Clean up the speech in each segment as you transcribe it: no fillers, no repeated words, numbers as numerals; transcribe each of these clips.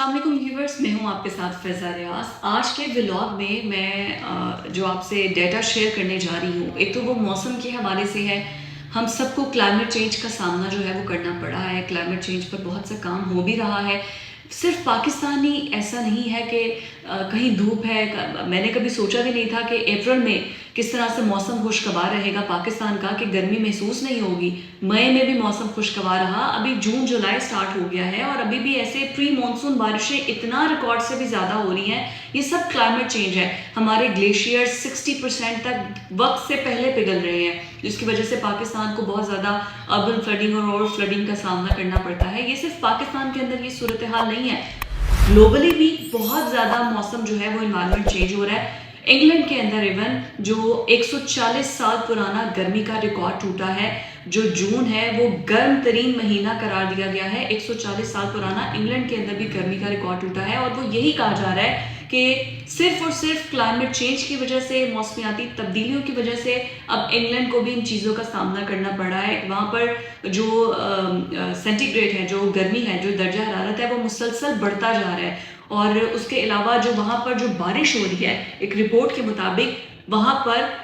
अस्सलाम वालेकुम व्यूवर्स, मैं हूं आपके साथ फ़ैज़ा रियाज़। आज के व्लॉग में मैं जो आपसे डेटा शेयर करने जा रही हूं, एक तो वो मौसम के हवाले से है। हम सबको क्लाइमेट चेंज का सामना जो है वो करना पड़ा है। क्लाइमेट चेंज पर बहुत सा काम हो भी रहा है। सिर्फ पाकिस्तान ही ऐसा नहीं है कि कहीं धूप है। मैंने कभी सोचा भी नहीं था कि अप्रैल में किस तरह से मौसम खुशगवार रहेगा पाकिस्तान का, कि गर्मी महसूस नहीं होगी। मई में भी मौसम खुशगवार रहा। अभी जून जुलाई स्टार्ट हो गया है और अभी भी ऐसे प्री मानसून बारिशें इतना रिकॉर्ड से भी ज़्यादा हो रही हैं। ये सब क्लाइमेट चेंज है। हमारे ग्लेशियर 60% तक वक्त से पहले पिघल रहे हैं, जिसकी वजह से पाकिस्तान को बहुत ज़्यादा अर्बन फ्लडिंग और फ्लडिंग का सामना करना पड़ता है। ये सिर्फ पाकिस्तान के अंदर ये सूरत हाल नहीं है, ग्लोबली भी बहुत ज़्यादा मौसम जो है वो इन्वायरमेंट चेंज हो रहा है। इंग्लैंड के अंदर इवन जो 140 साल पुराना गर्मी का रिकॉर्ड टूटा है। जो जून है वो गर्म तरीन महीना करार दिया गया है। 140 साल पुराना इंग्लैंड के अंदर भी गर्मी का रिकॉर्ड टूटा है और वो यही कहा जा रहा है कि सिर्फ और सिर्फ क्लाइमेट चेंज की वजह से, मौसमियाती तब्दीलियों की वजह से अब इंग्लैंड को भी इन चीज़ों का सामना करना पड़ा है। वहाँ पर जो सेंटीग्रेड है, जो गर्मी है, जो दर्जा हरारत है, वो मुसलसल बढ़ता जा रहा है। और उसके अलावा जो वहाँ पर जो बारिश हो रही है, एक रिपोर्ट के मुताबिक वहाँ पर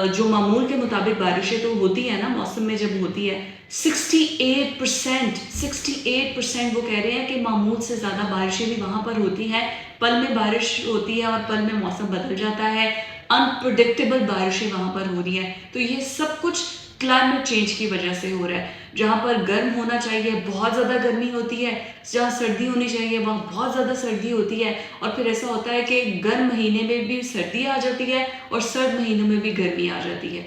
जो मामूल के मुताबिक बारिशें तो होती है ना, मौसम में जब होती है 68% वो कह रहे हैं कि मामूल से ज़्यादा बारिशें भी वहाँ पर होती हैं। पल में बारिश होती है और पल में मौसम बदल जाता है। अनप्रेडिक्टेबल बारिशें वहाँ पर हो रही हैं। तो ये सब कुछ क्लाइमेट चेंज की वजह से हो रहा है। जहाँ पर गर्म होना चाहिए बहुत ज़्यादा गर्मी होती है, जहाँ सर्दी होनी चाहिए वहाँ बहुत ज़्यादा सर्दी होती है। और फिर ऐसा होता है कि गर्म महीने में भी सर्दी आ जाती है और सर्द महीनों में भी गर्मी आ जाती है।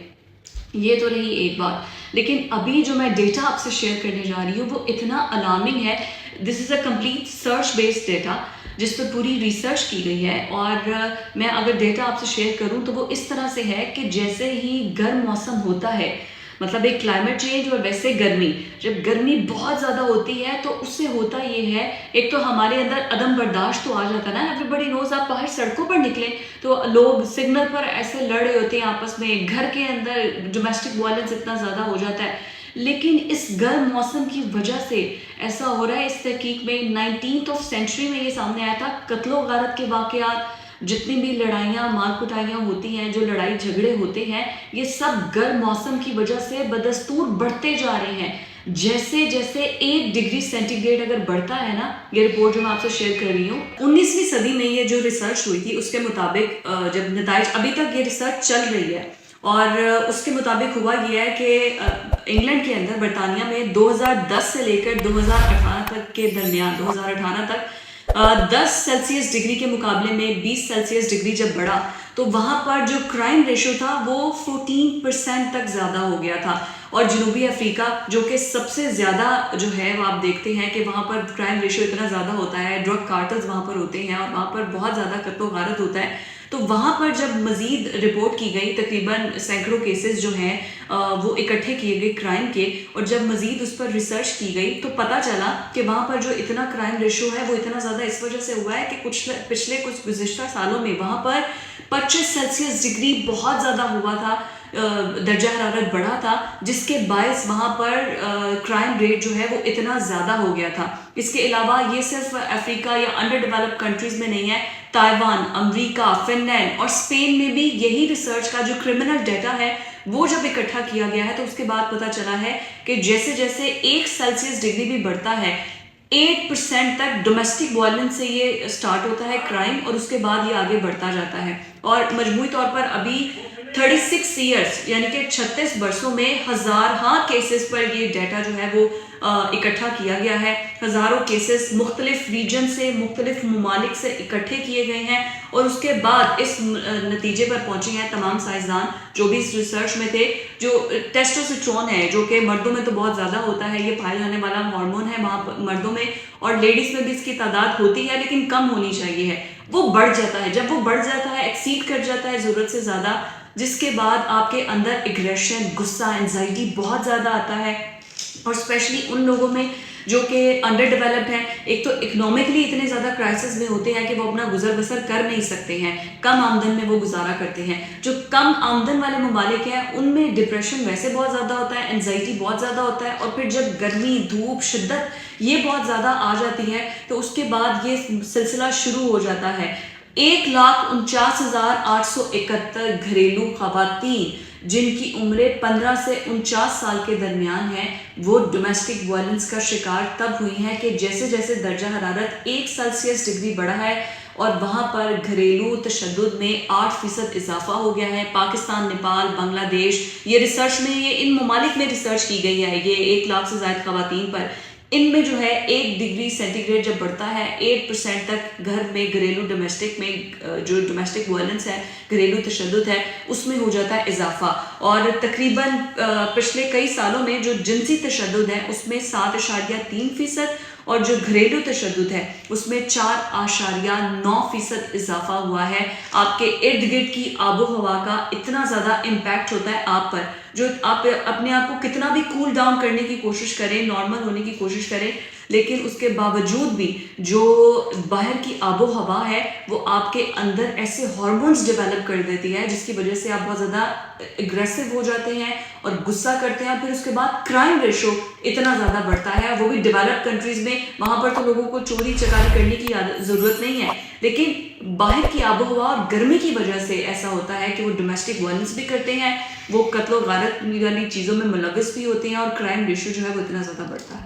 ये तो रही एक बात, लेकिन अभी जो मैं डेटा आपसे शेयर करने जा रही हूँ वो इतना अलार्मिंग है। This is a complete search based data जिस पर पूरी रिसर्च की गई है। और मैं अगर डेटा आपसे शेयर करूँ तो वो इस तरह से है कि जैसे ही गर्म मौसम होता है, मतलब एक क्लाइमेट चेंज और वैसे गर्मी, जब गर्मी बहुत ज़्यादा होती है तो उससे होता ये है, एक तो हमारे अंदर अदम बर्दाश्त तो आ जाता है ना। एवरीबडी नोज, आप बाहर सड़कों पर निकलें तो लोग सिग्नल पर ऐसे लड़ रहे होते हैं आपस में, घर के अंदर डोमेस्टिक वायलेंस इतना ज़्यादा हो जाता है। लेकिन इस गर्म मौसम की वजह से ऐसा हो रहा है। इस तहकीक में 19th सेंचुरी में ये सामने आया था, कत्लो गारत के वाक़यात, जितनी भी लड़ाइयाँ मार कुटाइयाँ होती हैं, जो लड़ाई झगड़े होते हैं, ये सब गर्म मौसम की वजह से बदस्तूर बढ़ते जा रहे हैं। जैसे जैसे 1 डिग्री सेंटीग्रेड अगर बढ़ता है ना, ये रिपोर्ट जो मैं आपसे शेयर कर रही हूँ, 19वीं सदी में ये जो रिसर्च हुई थी उसके मुताबिक, जब नताइज, अभी तक ये रिसर्च चल रही है और उसके मुताबिक हुआ ये है कि इंग्लैंड के अंदर, बरतानिया में 2010 से लेकर 2018 तक के दरमियान, 2018 तक 10 सेल्सियस डिग्री के मुकाबले में 20 सेल्सियस डिग्री जब बढ़ा तो वहाँ पर जो क्राइम रेशो था वो 14% तक ज़्यादा हो गया था। और जनूबी अफ्रीका, जो कि सबसे ज़्यादा जो है वो आप देखते हैं कि वहाँ पर क्राइम रेशो इतना ज़्यादा होता है, ड्रग कार्टल्स वहाँ पर होते हैं और वहाँ पर बहुत ज़्यादा कत्लो गारत होता है। तो वहाँ पर जब मज़ीद रिपोर्ट की गई, तकरीबन सैकड़ों केसेस जो हैं वो इकट्ठे किए गए क्राइम के, और जब मज़ीद उस पर रिसर्च की गई तो पता चला कि वहाँ पर जो इतना क्राइम रेशो है वो इतना ज़्यादा इस वजह से हुआ है कि पिछले कुछ गुज़िश्ता सालों में वहाँ पर 25 सेल्सियस डिग्री बहुत ज़्यादा हुआ था, दर्जा हरारत बढ़ा था, जिसके बायस वहाँ पर क्राइम रेट जो है वो इतना ज़्यादा हो गया था। इसके अलावा ये सिर्फ अफ्रीका या अंडर डेवलप्ड कंट्रीज़ में नहीं है, ताइवान, अमेरिका, फिनलैंड और स्पेन में भी यही रिसर्च का जो क्रिमिनल डेटा है वो जब इकट्ठा किया गया है तो उसके बाद पता चला है कि जैसे जैसे 1 सेल्सियस डिग्री भी बढ़ता है, 8% तक डोमेस्टिक वायलेंस से ये स्टार्ट होता है क्राइम, और उसके बाद ये आगे बढ़ता जाता है। और मजमूई तौर पर अभी 36 ईयर्स यानी कि 36 बरसों में हज़ार केसेस पर ये डाटा जो है वो इकट्ठा किया गया है। हज़ारों केसेस मुख्तलिफ रीजन से, मुख्तलिफ ममालिक से इकट्ठे किए गए हैं और उसके बाद इस नतीजे पर पहुंचे हैं तमाम साइंसदान जो भी इस रिसर्च में थे। जो टेस्टोस्टेरोन है, जो कि मर्दों में तो बहुत ज़्यादा होता है, ये पाया जाने वाला हार्मोन है वहाँ पर मर्दों में, और लेडीज़ में भी इसकी तादाद होती है लेकिन कम होनी चाहिए है, वो बढ़ जाता है। जब वो बढ़ जाता है, एक्सीड कर जाता है ज़रूरत से ज़्यादा, जिसके बाद आपके अंदर एग्रेशन, गुस्सा, एंजाइटी बहुत ज़्यादा आता है। और स्पेशली उन लोगों में جو کہ انڈر ڈیولپڈ ہیں، ایک تو اکنامکلی اتنے زیادہ کرائسس میں ہوتے ہیں کہ وہ اپنا گزر بسر کر نہیں سکتے ہیں، کم آمدن میں وہ گزارا کرتے ہیں. جو کم آمدن والے ممالک ہیں ان میں ڈپریشن ویسے بہت زیادہ ہوتا ہے، انزائٹی بہت زیادہ ہوتا ہے، اور پھر جب گرمی، دھوپ، شدت یہ بہت زیادہ آ جاتی ہے تو اس کے بعد یہ سلسلہ شروع ہو جاتا ہے. 1,49,871 گھریلو خواتین جن کی عمریں 15 سے 49 سال کے درمیان ہیں وہ ڈومیسٹک وائلنس کا شکار تب ہوئی ہیں کہ جیسے جیسے درجہ حرارت 1 سیلسیس بڑھا ہے اور وہاں پر گھریلو تشدد میں 8% اضافہ ہو گیا ہے. پاکستان، نیپال، بنگلہ دیش، یہ ریسرچ میں ان ممالک میں ریسرچ کی گئی ہے، یہ 1 لاکھ سے زائد خواتین پر. ان میں جو ہے 1 ڈگری سینٹی گریڈ جب بڑھتا ہے 8% تک گھر میں گھریلو ڈومیسٹک میں جو ڈومیسٹک وائلنس ہے، گھریلو تشدد ہے، اس میں ہو جاتا ہے اضافہ. اور تقریباً پچھلے کئی سالوں میں جو جنسی تشدد ہے اس میں 7.3% اور جو گھریلو تشدد ہے اس میں 4.9% اضافہ ہوا ہے. آپ کے ارد گرد کی آب و ہوا کا اتنا زیادہ امپیکٹ ہوتا ہے آپ پر، جو آپ اپنے آپ کو کتنا بھی کول ڈاؤن کرنے کی کوشش کریں، نارمل ہونے کی کوشش کریں، لیکن اس کے باوجود بھی جو باہر کی آب و ہوا ہے وہ آپ کے اندر ایسے ہارمونز ڈیولپ کر دیتی ہے جس کی وجہ سے آپ بہت زیادہ اگریسو ہو جاتے ہیں اور غصہ کرتے ہیں. پھر اس کے بعد کرائم ریشو اتنا زیادہ بڑھتا ہے، وہ بھی ڈیولپ کنٹریز میں. وہاں پر تو لوگوں کو چوری چکاری کرنے کی ضرورت نہیں ہے، لیکن باہر کی آب و ہوا اور گرمی کی وجہ سے ایسا ہوتا ہے کہ وہ ڈومیسٹک وائلنس بھی کرتے ہیں، وہ قتل و غارت والی چیزوں میں ملوث بھی ہوتے ہیں، اور کرائم ریشو جو ہے وہ اتنا زیادہ بڑھتا ہے.